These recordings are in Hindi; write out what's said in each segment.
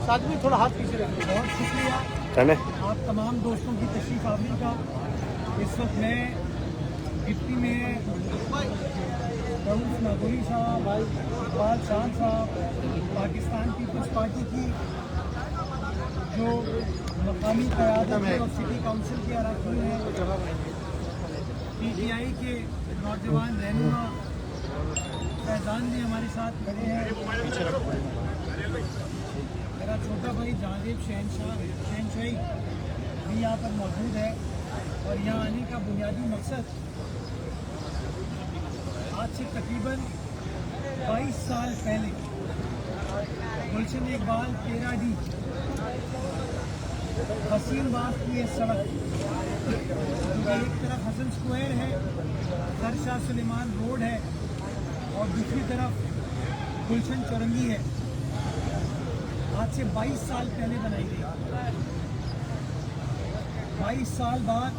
साथ में थोड़ा हाथ पीछे रखिए। बहुत शुक्रिया आप तमाम दोस्तों की तशरीफ आवरी का। इस वक्त मैं डिप्टी में रऊफ नागौरी साहब, इकबाल शाह साहब, पाकिस्तान पीपल्स पार्टी की जो मकामी क़यादत है और सिटी काउंसिल के अरकान हैं, PTI के नौजवान रहनुमा फैजान भी हमारे साथ खड़े हैं। मेरा छोटा भाई जहांगीर शहनशाही भी यहाँ पर मौजूद है। और यहाँ आने का बुनियादी मकसद आज से तकरीबन 22 साल पहले गुलशन इकबाल 13D हसीन बाग की ये सड़क, एक तरफ हसन स्क्वायर है, सर शाह सुलेमान रोड है और दूसरी तरफ गुलशन चौरंगी है, आज से 22 साल पहले बनाई गई। 22 साल बाद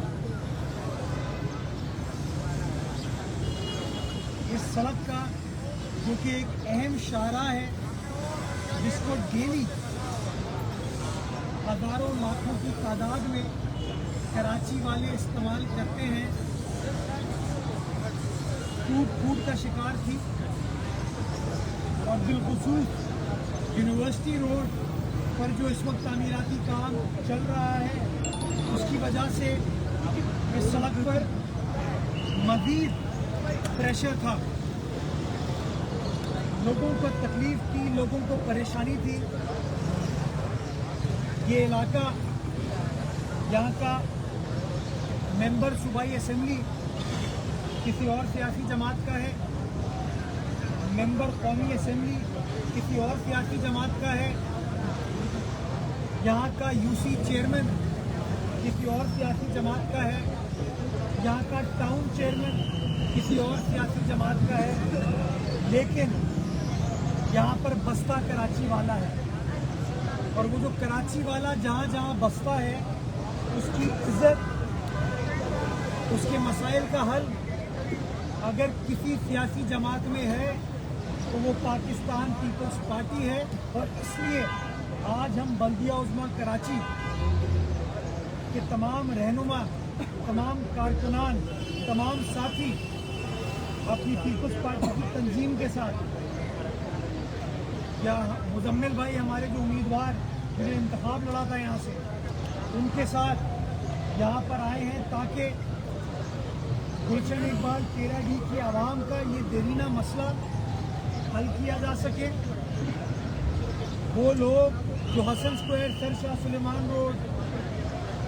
इस सड़क का, जो कि एक अहम शाहराह है जिसको डेली हजारों लाखों की तादाद में कराची वाले इस्तेमाल करते हैं, टूट का शिकार थी। और बिलखुसूस यूनिवर्सिटी रोड पर जो इस वक्त तामीराती काम चल रहा है, उसकी वजह से इस सड़क पर मज़ीद प्रेशर था, लोगों को तकलीफ थी, लोगों को परेशानी थी। ये इलाका यहाँ का मेंबर सूबाई असेंबली किसी और सियासी जमात का है, मेंबर कौमी असेंबली किसी और सियासी जमात का है, यहाँ का UC चेयरमैन किसी और सियासी जमात का है, यहाँ का टाउन चेयरमैन किसी और सियासी जमात का है, लेकिन यहाँ पर बसता कराची वाला है। और वो जो कराची वाला जहाँ जहाँ बसता है, उसकी इज्जत, उसके मसाइल का हल अगर किसी सियासी जमात में है तो वो पाकिस्तान पीपल्स पार्टी है। और इसलिए आज हम बल्दिया उज़्मा कराची के तमाम रहनुमा, तमाम कारकुनान, तमाम साथी अपनी पीपल्स पार्टी की तंजीम के साथ, या मुजम्मिल भाई हमारे जो उम्मीदवार जिन्हें इंतखाब लड़ा था यहाँ से, उनके साथ यहाँ पर आए हैं ताकि गुलशन इकबाल 13D की आवाम का ये देरीना मसला हल किया जा सके। वो लोग जो Hasan square, sir Shah Suleman road,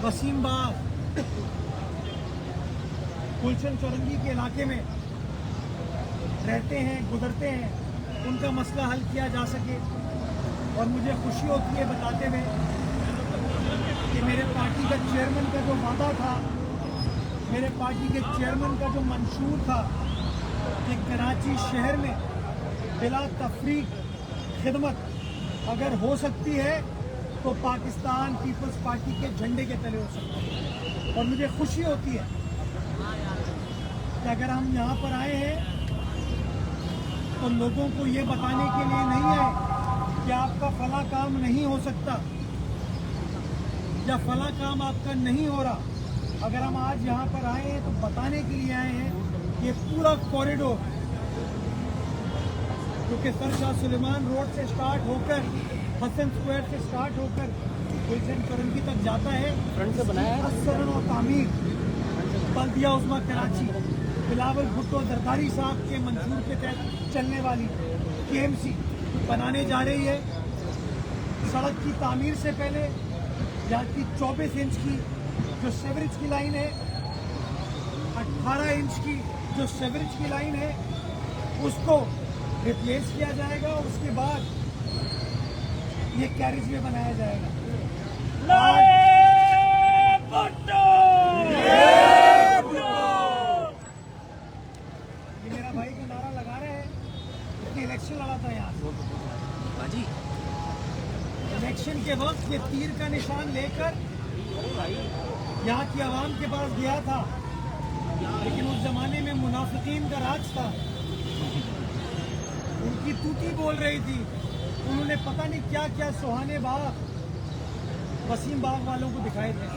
Waseem Bagh, Gulshan Chowrangi के इलाके में रहते हैं, गुजरते हैं, उनका मसला हल किया जा सके। और मुझे खुशी होती है बताते हुए कि मेरे पार्टी का चेयरमैन का जो वादा था, मेरे पार्टी के चेयरमैन का जो मंशूर था कि कराची शहर में बिला तफरीक खिदमत अगर हो सकती है तो पाकिस्तान पीपल्स पार्टी के झंडे के तले हो सकती है। और मुझे खुशी होती है कि अगर हम यहाँ पर आए हैं तो लोगों को ये बताने के लिए नहीं आए कि आपका फला काम नहीं हो सकता या फला काम आपका नहीं हो रहा। अगर हम आज यहाँ पर आए हैं तो बताने के लिए आए हैं ये पूरा कॉरिडोर जो कि सर शाह सुलेमान रोड से स्टार्ट होकर हसन स्क्वायर से स्टार्ट होकर गुलशन चौरंगी तक जाता है, फ्रंट से बनाया है असरन और तामीर बल्दिया उज़्मा कराची बिलावल भुट्टो जरदारी साहब के मंशूर के तहत चलने वाली KMC बनाने जा रही है। सड़क की तामीर से पहले यहाँ की 24 इंच की जो सेवरेज की लाइन है, 18 इंच की जो सेवरेज की लाइन है, उसको रिप्लेस किया जाएगा और उसके बाद ये कैरेज वे बनाया जाएगा। ये मेरा भाई का नारा लगा रहे हैं, इसकी इलेक्शन लड़ा था यहाँ इलेक्शन के वक्त ये तीर का निशान लेकर यहाँ की आवाम के पास गया था, लेकिन उस जमाने में मुनाफिकीन का राज था। उनकी तूती बोल रही थी। उन्होंने पता नहीं क्या क्या सुहाने बाग, वसीम बाग वालों को दिखाए थे।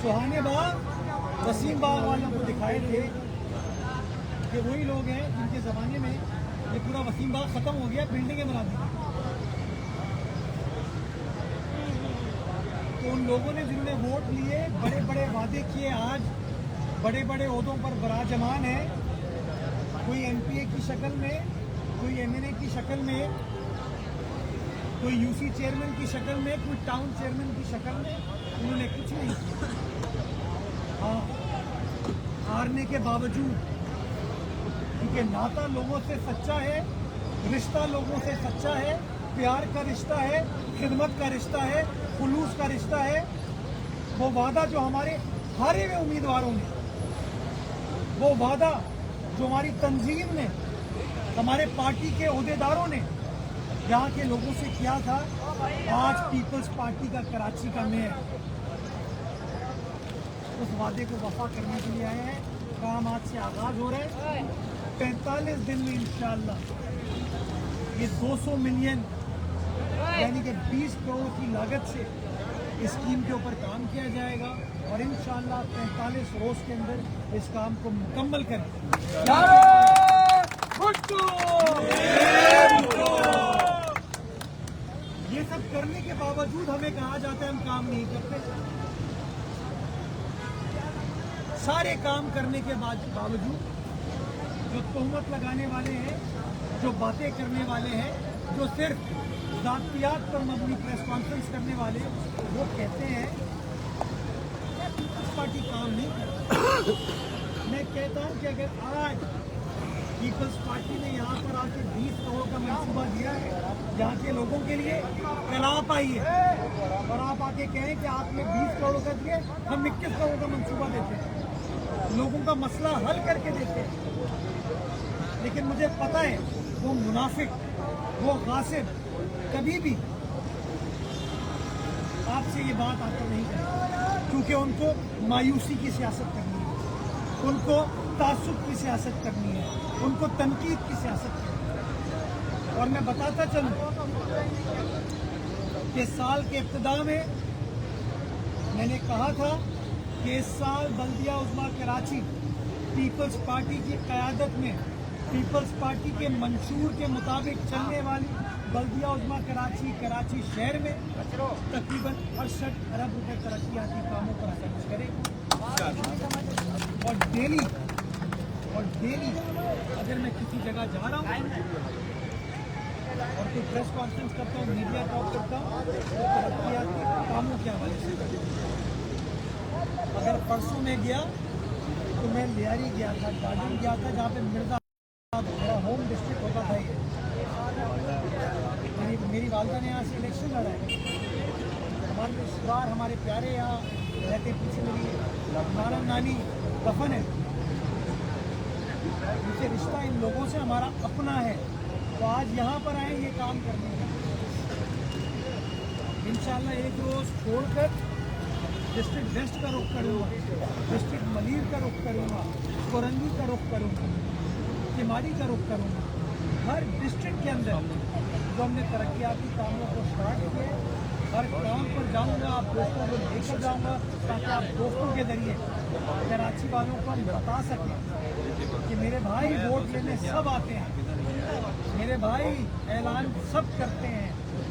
सुहाने बाग, वसीम बाग वालों को दिखाए थे कि वही लोग हैं जिनके ज़माने में ये पूरा वसीम बाग ख़त्म हो गया, बिल्डिंगें बना दी। तो उन लोगों ने जिन्होंने वोट लिए, बड़े बड़े वादे किए, आज बड़े बड़े ओहदों पर विराजमान है। कोई एमपीए की शक्ल में, कोई एमएनए की शक्ल में, कोई यूसी चेयरमैन की शक्ल में, कोई टाउन चेयरमैन की शक्ल में, उन्होंने कुछ नहीं किया। हाँ, हारने के बावजूद, क्योंकि नाता लोगों से सच्चा है, रिश्ता लोगों से सच्चा है, प्यार का रिश्ता है, खिदमत का रिश्ता है, खुलूस का रिश्ता है। वो वादा जो हमारे हारे हुए उम्मीदवारों ने, वो वादा जो हमारी तंजीम ने, हमारे पार्टी के ओहदेदारों ने यहाँ के लोगों से किया था, आज पीपल्स पार्टी का कराची का मेयर उस वादे को वफा करने के लिए आए हैं। काम आज से आगाज हो रहा है। 45 दिन में इंशाअल्लाह ये 200 मिलियन यानी कि 20 करोड़ की लागत से इस स्कीम के ऊपर काम किया जाएगा और इंशाअल्लाह 45 रोज के अंदर इस काम को मुकम्मल करें। ये सब करने के बावजूद हमें कहा जाता है हम काम नहीं करते। सारे काम करने के बावजूद जो तोहमत लगाने वाले हैं, जो बातें करने वाले हैं, जो सिर्फ जातियात पर मबनी प्रेस कॉन्फ्रेंस करने वाले, वो कहते हैं पीपल्स पार्टी काम नहीं करती। मैं कहता हूं कि अगर आज पीपल्स पार्टी ने यहाँ पर आके 20 करोड़ का मंसूबा दिया है यहाँ के लोगों के लिए, कल आप आइए और आप आके कहें कि आपने 20 करोड़ का दिए, हम 21 करोड़ का मंसूबा देते हैं, लोगों का मसला हल करके देते हैं। लेकिन मुझे पता है वो मुनाफिक, वो गासिब कभी भी आपसे ये बात आकर नहीं करेंगे, क्योंकि उनको मायूसी की सियासत करनी है, उनको तासुब की सियासत करनी है, उनको तनकीद की सियासत करनी है। और मैं बताता चलूं कि साल के इब्तिदा में मैंने कहा था कि इस साल बल्दिया उज़्मा कराची पीपल्स पार्टी की क़यादत में, पीपल्स पार्टी के मंशूर के मुताबिक चलने वाली बल्दिया उज़्मा कराची, कराची शहर में तकरीबन 68 अरब रुपए तरक्याती कामों पर खर्च करेगी। और डेली अगर मैं किसी जगह जा रहा हूँ और कोई प्रेस कॉन्फ्रेंस करता हूँ, मीडिया टॉक करता हूँ, तो तरक्याती कामों के हवाले से। अगर परसों में गया तो मैं लियारी गया था, गार्डन गया था, जहाँ पे मिर्जा मेरा होम डिस्ट्रिक्ट होता था। ये मेरी वालदा ने यहाँ से इलेक्शन लड़ा है। हमारे रिश्तेदार, हमारे प्यारे यहाँ रहते, पीछे मेरी हमारा नानी दफन है। मुझे रिश्ता इन लोगों से हमारा अपना है, तो आज यहाँ पर आए ये काम करने का। इंशाल्लाह एक रोज छोड़कर डिस्ट्रिक्ट वेस्ट का रुख करूँगा, डिस्ट्रिक्ट मलीर का रुख करूँगा, कोरंगी का रुख करूँगा, तिमारी का रुख करूँगा। हर डिस्ट्रिक्ट के अंदर जो हमने तरक्याती कामों को स्टार्ट किए, हर गांव पर जाऊँगा, आप दोस्तों को लेकर जाऊँगा, ताकि आप दोस्तों के जरिए कराची वालों को हम बता सकें कि मेरे भाई वोट लेने सब आते हैं, मेरे भाई ऐलान सब करते हैं,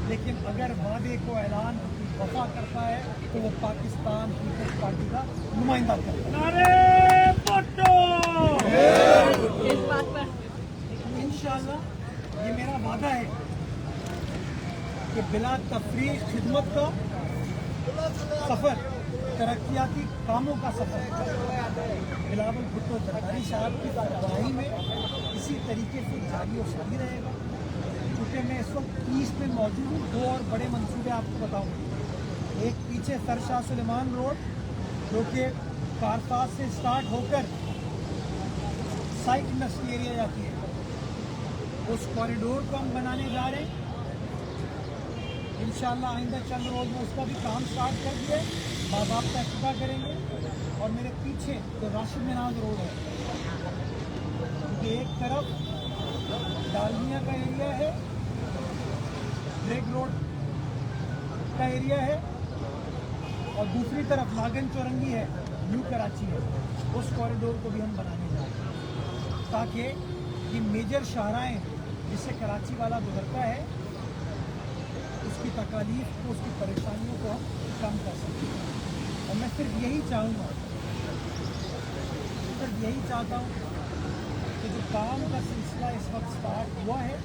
लेकिन अगर वादे को ऐलान वफा करता है तो वो पाकिस्तान पीपल्स पार्टी का नुमाइंदा करता है। इंशाअल्लाह ये मेरा वादा है कि बिला तफरीक खिदमत का सफ़र, तरक्याती कामों का सफ़र बिलावल भुट्टो जरदारी साहब की अगुवाई में इसी तरीके से जारी और सारी रहेगा। क्योंकि मैं इस वक्त ईस्ट में मौजूद हूँ। 2 और बड़े मंसूबे आपको बताऊँगा। एक पीछे सर शाह सुलेमान रोड जो कि कारफाज से स्टार्ट होकर साइक इंडस्ट्री एरिया जाती है, उस कॉरिडोर को हम बनाने जा रहे हैं। इंशाल्लाह आइंदा चंद रोज में उसका भी काम स्टार्ट कर दिए, बाज़ाब्ता इफ्तिताह करेंगे। और मेरे पीछे तो राशिद मिनाज रोड है, क्योंकि एक तरफ डालमिया का एरिया है, ब्रेक रोड का एरिया है, और दूसरी तरफ नागन चौरंगी है, न्यू कराची है। उस कॉरिडोर को भी हम बनाने जा रहे हैं ताकि ये मेजर शाहराएँ जिससे कराची वाला गुजरता है उसकी तकालीफ को, उसकी परेशानियों को हम कम कर सकते हैं। और मैं सिर्फ यही चाहूँगा, सिर्फ यही चाहता हूँ कि जो काम का सिलसिला इस वक्त स्टार्ट हुआ है,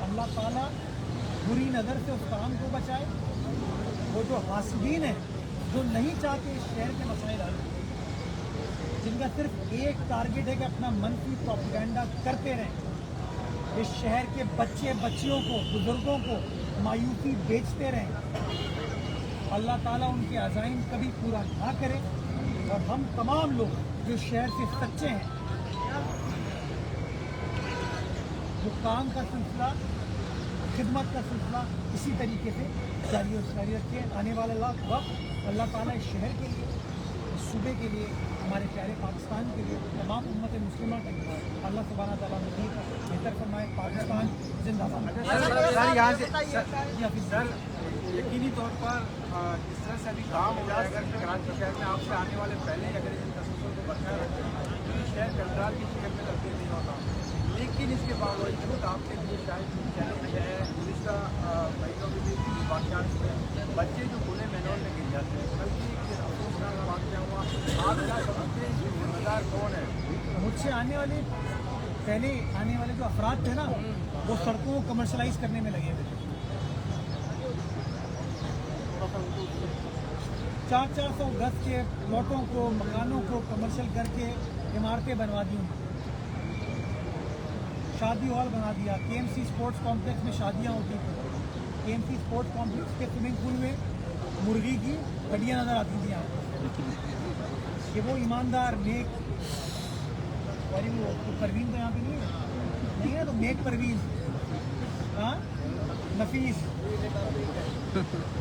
अल्लाह ताला बुरी नज़र से उस काम को बचाए। वो जो हासिदीन हैं, जो नहीं चाहते इस शहर के मसाइल हल, जिनका सिर्फ एक टारगेट है कि अपना मनफी प्रोपेगेंडा करते रहें, इस शहर के बच्चे बच्चियों को, बुजुर्गों को मायूसी बेचते रहें, अल्लाह ताला उनके अज़ाइम कभी पूरा ना करे। और हम तमाम लोग जो शहर से सच्चे हैं, जो काम का सिलसिला, खिदमत का सिलसिला इसी तरीके से जारी और सारी रखें। आने वाला वक्त अल्लाह ताला इस शहर के लिए, इस सूबे के लिए, हमारे प्यारे पाकिस्तान के लिए, तमाम उम्मत मुस्लिमा के लिए अल्लाह सुब्हाना तआला मज़ीद बेहतर फरमाए। पाकिस्तान जिंदाबाद। सर यकीनी तौर पर जिस तरह से अभी काम हो रहा है, अगर कराची शहर में आपसे आने वाले पहले अगर इन तसल्सल को बरकरार रखें तो ये शहर कंट्रोल की शिकल में तब्दील नहीं होता। लेकिन इसके बावजूद आपके लिए शायद चैलेंज है, गुज़िश्ता महीनों में भी वाक़यात में बच्चे जो खुले मैदान में गिर जाते हैं, बल्कि अफसोसनाक वाक़या हुआ। आप क्या समझते हैं इसके जिम्मेदार कौन है? मुझसे पहले आने वाले जो अफराद थे ना, वो सड़कों को कमर्शलाइज करने में लगे हुए थे। 400 गज के प्लॉटों को, मकानों को कमर्शियल करके इमारतें बनवा दी, शादी हॉल बना दिया। KMC स्पोर्ट्स कॉम्प्लेक्स में शादियां होती थी, KMC स्पोर्ट्स कॉम्प्लेक्स के स्विमिंग पूल में मुर्गी की हड्डियाँ नज़र आती थी यहाँ कि वो ईमानदार नेक, और वो तो परवीन तो यहाँ पे नहीं है तो नेक परवीन, हाँ नफीस।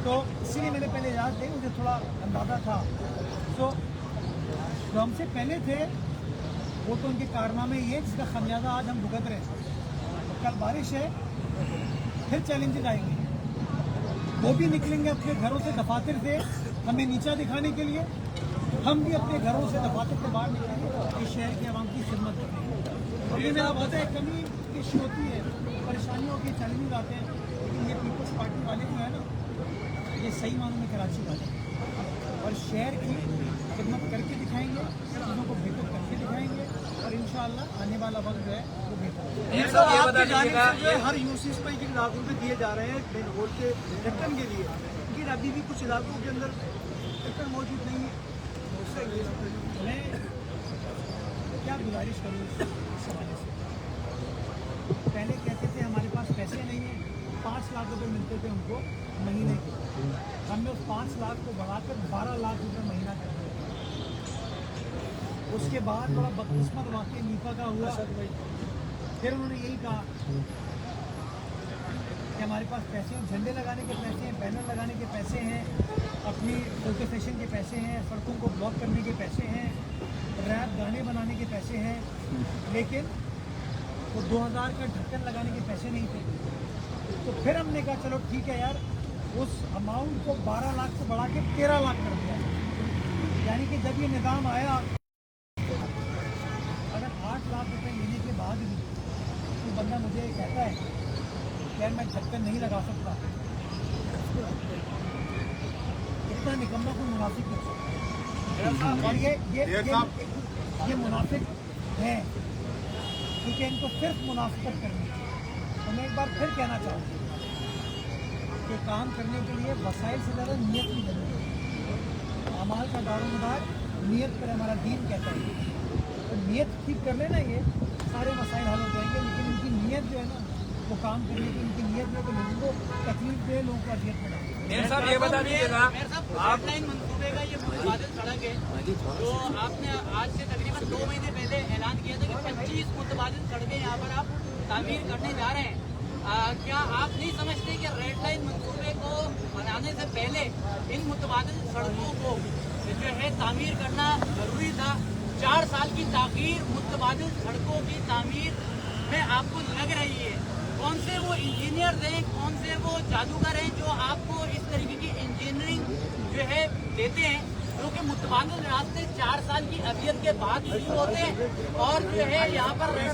तो इसीलिए मैंने पहले याद थे, मुझे थोड़ा अंदाज़ा था। तो जो हमसे पहले थे वो तो उनके कारनामे ये जिसका खमियाजा आज हम भुगत रहे हैं। कल बारिश है, फिर चैलेंजेस आएंगे, वो भी निकलेंगे अपने घरों से, दफातर से हमें नीचा दिखाने के लिए। हम भी अपने घरों से, दफातर से बाहर निकलेंगे, इस शहर की आवाम की खिदमत करेंगे। और ये मेरा बात है, कमी पेश होती है, परेशानियों के चैलेंजेस आते हैं, लेकिन ये पीपल्स पार्टी वाले जो है ना, ये सही मानों में कराची वाले और शहर की खिदमत करके दिखाएंगे, चीज़ों को बेहतर करके दिखाएंगे, और इंशाअल्लाह आने वाला वक्त जो है वो बेहतर। हर यूनिवर्सिटीज पर एक लाख रुपये दिए जा रहे हैं मेन रोड के ढक्कन के लिए, लेकिन अभी भी कुछ इलाकों के अंदर ढक्कन मौजूद नहीं है। मैं क्या गुजारिश करूँ इस हवाले से? पहले कहते थे हमारे पास पैसे नहीं है, 5 लाख रुपए मिलते थे उनको महीने के, हमने उस 5 लाख को बढ़ाकर 12 लाख रुपए महीना कर दिया। उसके बाद बड़ा बदकिस्मत वाक़या नीफा का हुआ, फिर उन्होंने यही कहा कि हमारे पास पैसे हैं, झंडे लगाने के पैसे हैं, बैनर लगाने के पैसे हैं, अपनी फोटोसेशन के पैसे हैं, सड़कों को ब्लॉक करने के पैसे हैं, रैप गाने बनाने के पैसे हैं, लेकिन वो 2000 का ढक्कन लगाने के पैसे नहीं थे। तो फिर हमने कहा चलो ठीक है यार, उस अमाउंट को 12 लाख से बढ़ा के 13 लाख कर दिया। यानी कि जब ये निज़ाम आया, अगर 8 लाख रुपए लेने के बाद भी तो बंदा मुझे कहता है यार मैं ढक्कन नहीं लगा सकता, इतना निकम्मा को मुनाफिक कर सकता। और ये मुनाफिक है, क्योंकि इनको सिर्फ मुनाफिकत करनी है। तो मैं एक बार फिर कहना चाहूँगी कि काम करने के लिए वसाइल से ज़्यादा नीयत की जरूरत है। अमाल का दारोमदार नीयत पर हमारा दीन कहता है, तो नीयत ठीक कर लेना, ये सारे मसाइल हल हो जाएंगे। लेकिन इनकी नीयत जो है ना, वो काम करने की इनकी नीयत में तो लोगों को तकलीफ दे, लोगों को अजियत में डाले। मेयर साहब ये बता दीजिएगा, आप मनसूबे का ये मुतबादिल सड़क है जो आपने आज से तकरीबन 2 महीने पहले ऐलान किया था कि 25 मुतबादिल सड़कें यहाँ पर आप तामीर करने जा रहे हैं। क्या आप नहीं समझते कि रेड लाइन मंसूबे को बनाने से पहले इन मुतबादिल सड़कों को जो है तामीर करना जरूरी था? 4 साल की ताखीर मुतबादिल सड़कों की तामीर में आपको लग रही है। कौन से वो इंजीनियर हैं, कौन से वो जादूगर हैं जो आपको इस तरीके की इंजीनियरिंग जो है देते हैं, जो कि मुतबादिल रास्ते 4 साल की अबियत के बाद शुरू होते हैं और जो है यहाँ पर इस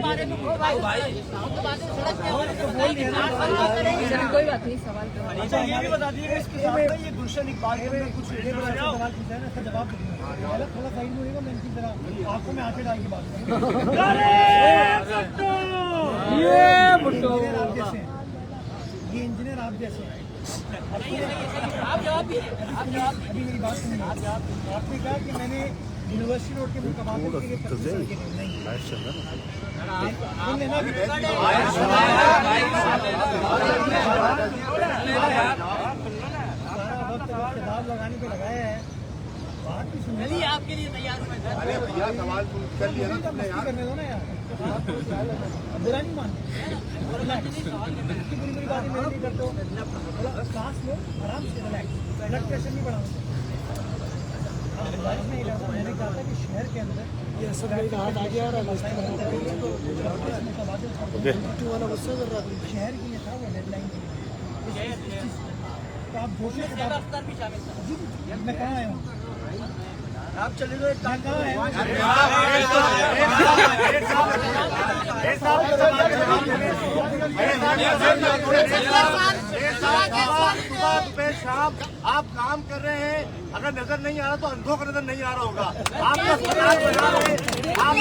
बारे में मुतबादिल सड़क के हवाले से बताया कि 4 साल का करेंगे। कोई बात नहीं, सवाल करो। अच्छा ये भी बता दीजिएगा इसके साथ में ये गुलशन इकबाल के अंदर कुछ सवाल पूछा है ना, इसका जवाब दूंगा। थोड़ा साइड में होगा, मैं इनकी तरह आंखों में आंखें डाल के बात करूंगा। ये इंजीनियर आप जैसे हैं। आप जवाब दीजिए, आप जवाब अभी मेरी बात सुनिए। आपने कहा कि मैंने यूनिवर्सिटी रोड के मुतबादिल के लिए पच्चीस सड़कें नहीं लेना भी किताब लगाने पे लगाया है। बात भी सुनिए। चलिए आपके लिए तैयार हूँ मैं। अरे भैया सवाल कर लिया ना तुमने यार। करने दो ना यार, बुरा नहीं मानते। बुरी बुरी बातें मैं नहीं करता हूँ। सांस लो आराम से, रिलैक्स, ब्लड प्रेशर नहीं बढ़ाओ। नहीं करता, मैंने कहा था कि शहर के अंदर ये सब हाथ आ गया और शहर के लिए था वो डेडलाइन के लिए। तो आप घोषणा मैं कहाँ आया हूँ? आप चले गए मैं कहाँ आया हूँ? शाम आप काम कर रहे हैं, अगर नजर नहीं आ रहा तो अंधों को नजर नहीं आ रहा होगा। आप अस्पताल बना रहे हैं, आप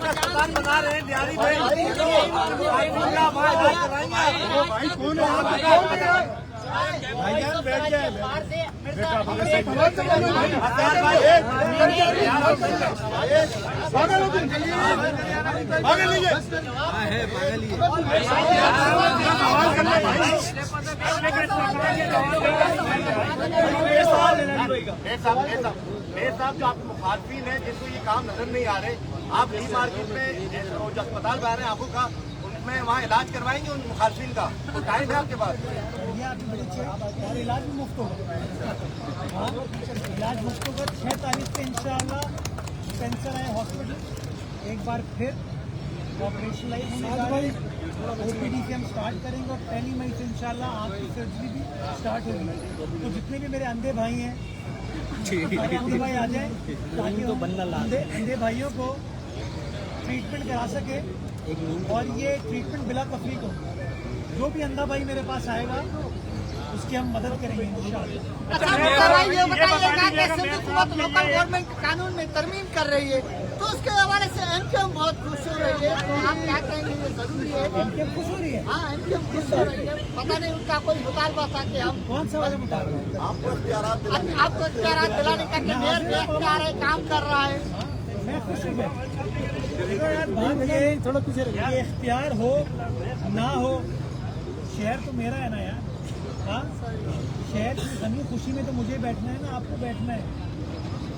अस्पताल बना रहे हैं न्यारी भाई भाई कौन है? भाईजान बैठ जाए साहब जो आपके मुखालफिन है जिनको ये काम नजर नहीं आ रहे, आप डी मार्केट में जो अस्पताल बना रहे हैं आंखों का, उनमें वहाँ इलाज करवाएंगे उन मुखालफिन का? तो टाइम है आपके पास? ये आपकी बड़ी अच्छी और इलाज भी मुफ्त होगा। हाँ, इलाज मुफ्त होगा। 6 तारीख से इंशाल्लाह कैंसर है हॉस्पिटल एक बार फिर ऑपरेशनलाइज होने जा रहे हैं। OPD से हम स्टार्ट करेंगे और 1 मई से इंशाल्लाह आँख की सर्जरी भी स्टार्ट होगी। तो जितने भी मेरे अंधे भाई हैं, अंधे भाई आ जाए ताकि अंधे भाइयों को ट्रीटमेंट करा सके और ये ट्रीटमेंट बिला तफरीक हो। जो भी अंधा भाई मेरे पास आएगा उसकी हम मदद करेंगे इंशाल्लाह। अच्छा ये बताइएगा कि सिंध हुकूमत लोकल गवर्नमेंट कानून में तरमीम कर रही है, तो उसके हवाले से एमक्यूएम बहुत खुश हो रही है, तो आप क्या कहेंगे? ये जरूरी है? एमक्यूएम खुश हो रही है? हाँ, एमक्यूएम खुश हो रही है। पता नहीं उनका कोई मुतालबा था कि हम कौन सा वाला मुताबिक? आपको इख्तियारात दिलाने का कि मेयर भी इख्तियार है, काम कर रहा है। मैं खुश हूँ। देखो यार, बात ये थोड़ा कुछ ये इख्तियार हो ना हो, शहर तो मेरा है ना यार। हाँ, शहर की गमी खुशी में तो मुझे बैठना है ना, आपको बैठना है।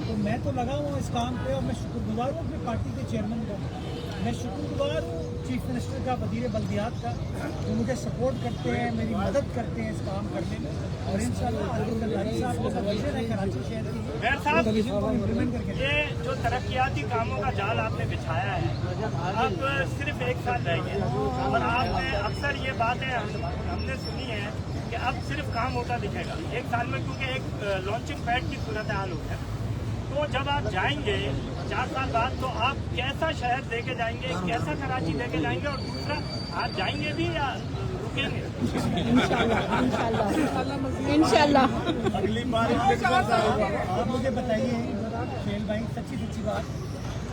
तो मैं तो लगा हूँ इस काम पे और मैं शुक्रगुजार हूँ अपनी पार्टी के चेयरमैन का। मैं शुक्रगुजार हूँ चीफ मिनिस्टर का, वज़ीर बल्दियात का, जो मुझे सपोर्ट करते हैं, मेरी मदद करते हैं इस काम करने में। और इंशाल्लाह आरिफ जरदारी साहब का विजन है कराची शहर की, विजन को इम्प्लीमेंट करके। ये जो तरक्याती कामों का जाल आपने बिछाया है, अब सिर्फ 1 साल रह गया और आपने अक्सर ये बातें हमने सुनी है कि अब सिर्फ काम होता दिखेगा 1 साल में, क्योंकि एक लॉन्चिंग पैड की सूरत हाल हो है। तो जब आप जाएंगे 4 साल बाद, तो आप कैसा शहर देके जाएंगे, कैसा कराची देके जाएंगे? और दूसरा, आप जाएंगे भी या रुकेंगे? इंशाल्लाह। अगली बार आप मुझे बताइए शेल भाई, सच्ची बात,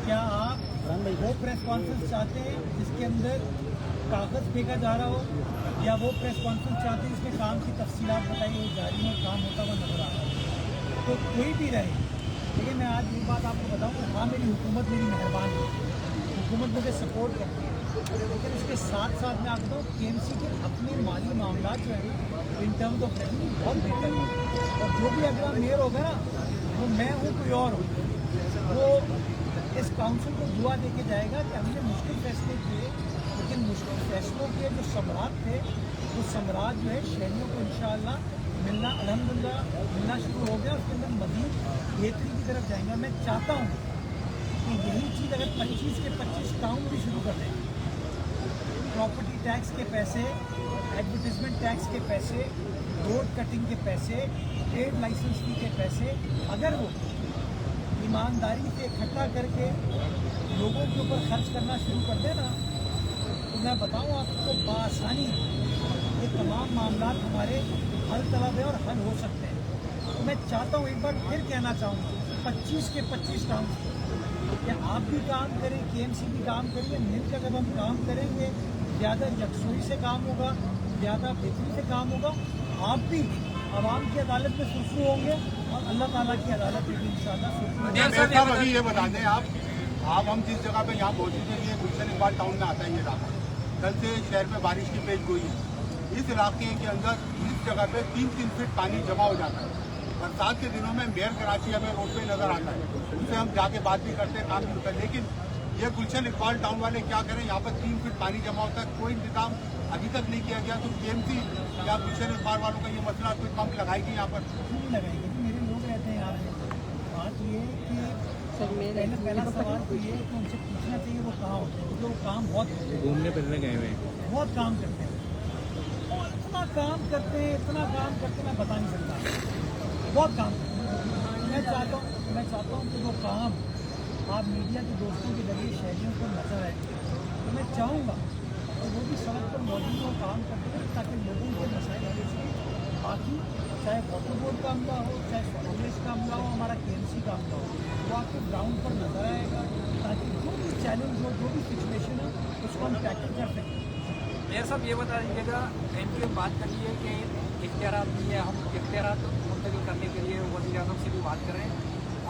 क्या आप वो प्रेस कॉन्फ्रेंस चाहते हैं जिसके अंदर कागज फेंका जा रहा हो, या वो प्रेस कॉन्फ्रेंस चाहते हैं जिसमें काम की तफसीलात बताई हुई जा रही है, काम होता हुआ नजर आ रहा है? तो कोई भी रहे, लेकिन मैं आज एक बात आपको बताऊँ कि हाँ, मेरी हुकूमत मेरी मेहरबान है, हुकूमत मुझे सपोर्ट करती है। लेकिन इसके साथ साथ मैं आपको बताऊँ KMC के अपने माली मामला जो है इन टर्म्स ऑफ रेवेन्यू बहुत बेहतर है। और जो भी अगला मेयर होगा ना, वो मैं हूँ कोई और हो, वो इस काउंसिल को दुआ दे के जाएगा कि हमने मुश्किल फैसले किए, लेकिन मुश्किल फैसलों के जो सम्राट थे वो सम्राट जो है शहरियों को इंशाअल्लाह मिलना अल्हम्दुलिल्लाह मिलना शुरू हो गया। उसके अंदर मज़ीद बेहतरी की तरफ जाएंगे। मैं चाहता हूँ कि यही चीज़ अगर 25 के 25 टाउन भी शुरू कर दें, प्रॉपर्टी टैक्स के पैसे, एडवर्टीजमेंट टैक्स के पैसे, रोड कटिंग के पैसे, ट्रेड लाइसेंस फी के पैसे अगर वो ईमानदारी से इकट्ठा करके लोगों के ऊपर खर्च करना शुरू कर देना, तो मैं बताऊँ आपको बआसानी ये तमाम मामला हमारे हल तलब है और हल हो सकते हैं। तो मैं चाहता हूँ, एक बार फिर कहना चाहूँगा, 25 के 25 टाउन कि आप भी काम करें, KMC भी काम करिए, मिलकर जब हम काम करेंगे ज़्यादा यकसुई से काम होगा, ज़्यादा बेहतरी से काम होगा। आप भी आवाम की अदालत में सुरखरू होंगे और अल्लाह ताला की अदालत में भी इंशाअल्लाह सुरखरू होंगे। अभी ये बता दें आप हम जिस जगह पे यहाँ मौजूद हैं ये गुलशन इकबाल टाउन में आता है। ये इलाका कल से शहर में बारिश की पेश गोई है। इस इलाके के अंदर इस जगह पे 3-3 फीट पानी जमा हो जाता है। बरसात के दिनों में मेयर कराची हमें रोड पे नजर आता है, उनसे हम जाके बात भी करते हैं, काम भी होता है। लेकिन ये गुलशन इकबाल टाउन वाले क्या करें, यहाँ पर 3 फीट पानी जमा होता है, कोई इंतजाम अभी तक नहीं किया गया। तो KMC या गुलशन इकबाल वालों का ये मसला कोई पंप लगाएगी यहाँ पर? नहीं लगाएगी, मेरे लोग रहते हैं यहाँ। बात ये कि पहला सवाल तो ये कि उनसे पूछना चाहिए वो कहाँ होते हैं, क्योंकि वो काम बहुत घूमने फिरने गए हुए हैं, बहुत काम करते हैं और इतना काम करते हैं मैं बता नहीं सकता, बहुत काम करते हैं। मैं चाहता हूँ कि वो काम आप मीडिया के दोस्तों के जरिए शहरियों को नजर आए, तो मैं चाहूँगा और वो भी सड़क पर मौजूद हो, काम करते हैं ताकि लोगों के मसाइल हल हो सकें। बाकी चाहे वाटर बोर्ड का अमला हो, चाहे कांग्रेस का अमला हो, हमारा KMC का अमला हो, वो आपको ग्राउंड पर नजर आएगा ताकि जो भी चैलेंज हो, जो भी सिचुएशन हो, उसको हम टैकल कर सकें। मेयर साहब ये बता दीजिएगा, MPM बात करिए कि इख्तियारात भी है, हम इख्तियारात मुंतकिल करने के लिए वज़ीर आज़म से भी बात करें,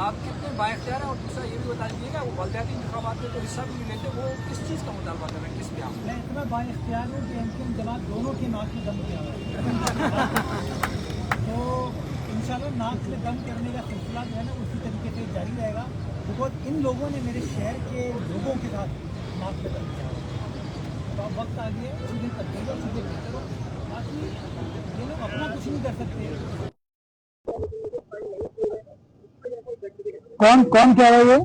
आप कितने बाइख्तियार हैं? और दूसरा ये भी बता दीजिएगा वो बलदियाती इंतखाबात में जो हिस्सा भी लेते वो किस चीज़ का मुतालबा कर रहे हैं, किस पे आप? मैं इतना बाइख्तियार हूँ कि MPM जमात दोनों की नाक में दम किया हुआ है। तो इंशाल्लाह नाक में दम करने का सिलसिला जो है ना उसी तरीके से जारी रहेगा, बिकॉज इन लोगों ने मेरे शहर के लोगों के साथ नाक में दम किया हुआ है। तो अब वक्त आ गया सीधे तब्दील और सीधे बेहतर हो, बाकी ये लोग अपना कुछ नहीं कर सकते। कौन कह रहा है ये?